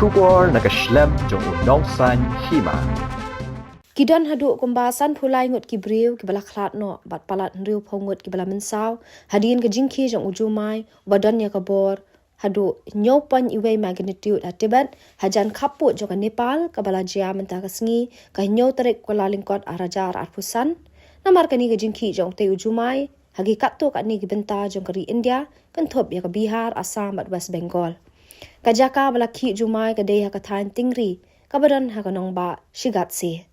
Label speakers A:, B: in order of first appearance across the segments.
A: Shubor nakaslem jong unongsan Hima.
B: Kidan Haduh kumbasan phulai Ngut kibriu kibala Khlad no bat palat nriu phongut kibala mensaw hadin ke Jingkhie jong Jumai badan ya kabor Haduh nyopan iwei magnitude at Tibet hajan kaput jong Nepal kabala jia mentah kasngi ka nyo tarik Kuala Lingkot arajar arpusan namar kani ke Jingkhie jong te Jumai hagi katto kat ni gibenta jong kari India kentop ya ke Bihar Assam at West Bengal kajaka bala ki Jumai ka dei ha kathain tingri kabadan ha kanong ba shigat se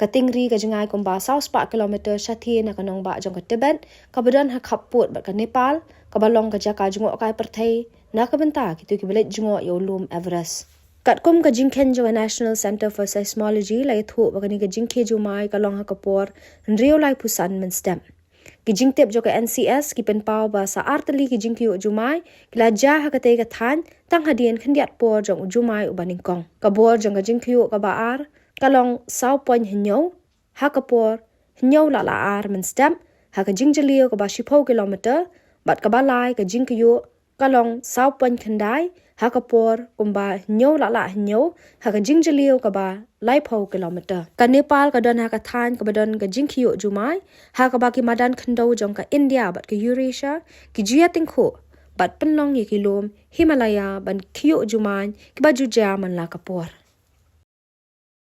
B: Katingri ka Jingkhie kumba 4 kilometer Shah na kanong ba jong ka Tibet kabadan ha kaput bat ka Nepal kabalong ka jaka jungo kai perthai na kabenta kitu kibelet jungo yolum Everest katkum ka Jingkhie jong National Center for Seismology lai thu ba kani ka Jingkhie Jumai kalong ha kapor nrio lai pusan men stem ki jingtep jo ka NCS ki penpau ba sa artali ki Jingkhie Jumai kila ja ha ka te ka than tang hadien khandiat por jong Jumai ubaningkong kabor jong ka Jingkhie ka ba ar kalong sau poin hinyo hakapor hinyo la ar men stem ha ka jingjalio ka ba 10 kilometer bat ka balai ka Jingkhie kalong sau poin khandai hakapor kumba hinyo la hinyo ha ka jingjalio ka ba lai 10 kilometer ka Nepal ka don ha ka than ka badon ka Jingkhie Jumai ha ka ba ki madan khando jong ka India bat ka Eurasia ki jia tingkho bat penlong ye kilom Himalaya ban Jumai ki ba juja man la kapor